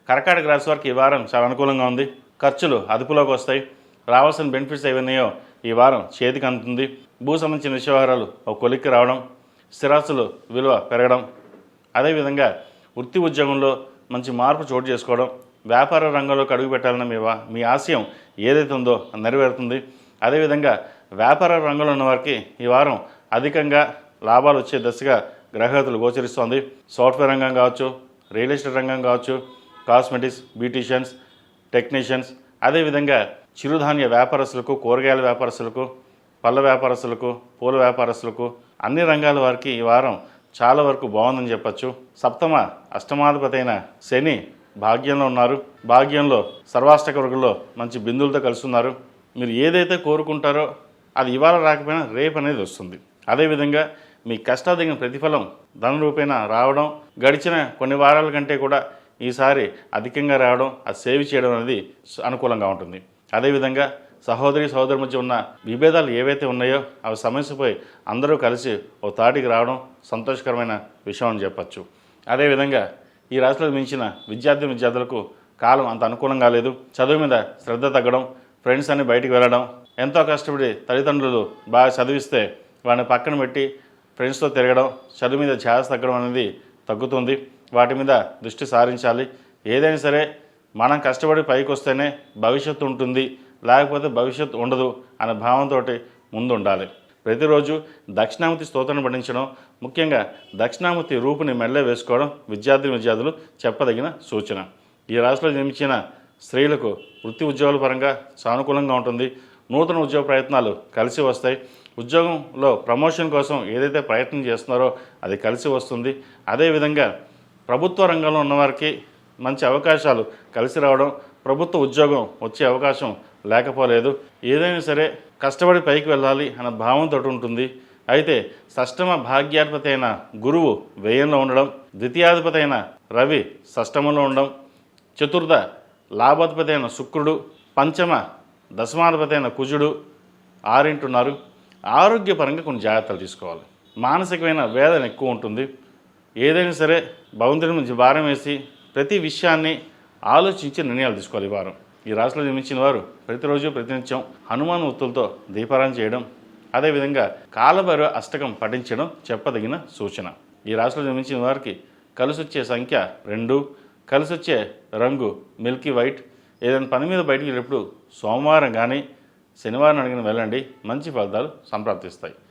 కర్కాటక రాశి వారికి ఈ వారం చాలా అనుకూలంగా ఉంది. ఖర్చులు అదుపులోకి వస్తాయి. రావాల్సిన బెనిఫిట్స్ ఏవన్నాయో ఈ వారం చేతికి అందుతుంది. భూ సంబంధించిన వ్యవహారాలు ఒక కొలిక్కి రావడం, స్థిరాస్తులు విలువ పెరగడం, అదేవిధంగా వృత్తి ఉద్యోగంలో మంచి మార్పు చోటు చేసుకోవడం, వ్యాపార రంగంలోకి అడుగు పెట్టాలన్న మీ ఆశయం ఏదైతే ఉందో నెరవేరుతుంది. అదేవిధంగా వ్యాపార రంగంలో ఉన్న వారికి ఈ వారం అధికంగా లాభాలు వచ్చే దశగా గ్రహగతులు గోచరిస్తోంది. సాఫ్ట్వేర్ రంగం కావచ్చు, రియల్ ఎస్టేట్ రంగం కావచ్చు, కాస్మెటిక్స్, బ్యూటీషియన్స్, టెక్నీషియన్స్, అదేవిధంగా చిరుధాన్య వ్యాపారస్తులకు, కూరగాయల వ్యాపారస్తులకు, పళ్ళ వ్యాపారస్తులకు, పూల వ్యాపారస్తులకు, అన్ని రంగాల వారికి ఈ వారం చాలా వరకు బాగుందని చెప్పచ్చు. సప్తమ అష్టమాధిపతి అయిన శని భాగ్యంలో ఉన్నారు. భాగ్యంలో సర్వాష్టక వర్గంలో మంచి బిందువులతో కలుస్తున్నారు. మీరు ఏదైతే కోరుకుంటారో అది ఇవాళ రాకపోయినా రేపు అనేది వస్తుంది. అదేవిధంగా మీ కష్టాదిగిన ప్రతిఫలం ధన రూపేణ రావడం, గడిచిన కొన్ని వారాల కంటే కూడా ఈసారి అధికంగా రావడం, అది సేవ్ చేయడం అనేది అనుకూలంగా ఉంటుంది. అదేవిధంగా సహోదరి మధ్య ఉన్న విభేదాలు ఏవైతే ఉన్నాయో అవి సమస్యపోయి అందరూ కలిసి ఓ తాటికి రావడం సంతోషకరమైన విషయం అని చెప్పచ్చు. అదేవిధంగా ఈ రాశిలో మించిన విద్యార్థులకు కాలం అంత అనుకూలంగా లేదు. చదువు మీద శ్రద్ధ తగ్గడం, ఫ్రెండ్స్ అన్ని బయటికి వెళ్ళడం, ఎంతో కష్టపడి తల్లిదండ్రులు బాగా చదివిస్తే వాడిని పక్కన పెట్టి ఫ్రెండ్స్తో తిరగడం, చదువు మీద ధ్యాస తగ్గడం అనేది తగ్గుతుంది. వాటి మీద దృష్టి సారించాలి. ఏదైనా సరే మనం కష్టపడి పైకి వస్తేనే భవిష్యత్తు ఉంటుంది, లేకపోతే భవిష్యత్తు ఉండదు అనే భావంతో ముందు ఉండాలి. ప్రతిరోజు దక్షిణామూర్తి స్తోత్రం పఠించడం, ముఖ్యంగా దక్షిణామూర్తి రూపుని మెళ్ళే వేసుకోవడం విద్యార్థులు చెప్పదగిన సూచన. ఈ రాశిలో జన్మించిన స్త్రీలకు వృత్తి ఉద్యోగాల పరంగా సానుకూలంగా ఉంటుంది. నూతన ఉద్యోగ ప్రయత్నాలు కలిసి వస్తాయి. ఉద్యోగంలో ప్రమోషన్ కోసం ఏదైతే ప్రయత్నం చేస్తున్నారో అది కలిసి వస్తుంది. అదేవిధంగా ప్రభుత్వ రంగంలో ఉన్నవారికి మంచి అవకాశాలు కలిసి రావడం, ప్రభుత్వ ఉద్యోగం వచ్చే అవకాశం లేకపోలేదు. ఏదైనా సరే కష్టపడి పైకి వెళ్ళాలి అన్న భావంతో ఉంటుంది. అయితే షష్టమ భాగ్యాధిపతి అయిన గురువు వ్యయంలో ఉండడం, ద్వితీయాధిపతి అయిన రవి షష్టమంలో ఉండడం, చతుర్థ లాభాధిపతి అయిన శుక్రుడు, పంచమ దశమాధిపతి అయిన కుజుడు ఆరింటున్నారు. ఆరోగ్యపరంగా కొన్ని జాగ్రత్తలు తీసుకోవాలి. మానసికమైన వేదన ఎక్కువ ఉంటుంది. ఏదైనా సరే భగవంతుడి నుంచి భారం వేసి ప్రతి విషయాన్ని ఆలోచించి నిర్ణయాలు తీసుకోవాలి. ఈ వారం ఈ రాశిలో జన్మించిన వారు ప్రతిరోజు ప్రతినిత్యం హనుమాన్ ఒత్తులతో దీపారాధన చేయడం, అదేవిధంగా కాలభైరవ అష్టకం పఠించడం చెప్పదగిన సూచన. ఈ రాశిలో జన్మించిన వారికి కలిసొచ్చే సంఖ్య 2, కలిసొచ్చే రంగు మిల్కీ వైట్. ఏదైనా పని మీద బయటికి వెళ్ళినప్పుడు సోమవారం కానీ శనివారం అడిగిన వెళ్ళండి, మంచి ఫలితాలు సంప్రాప్తిస్తాయి.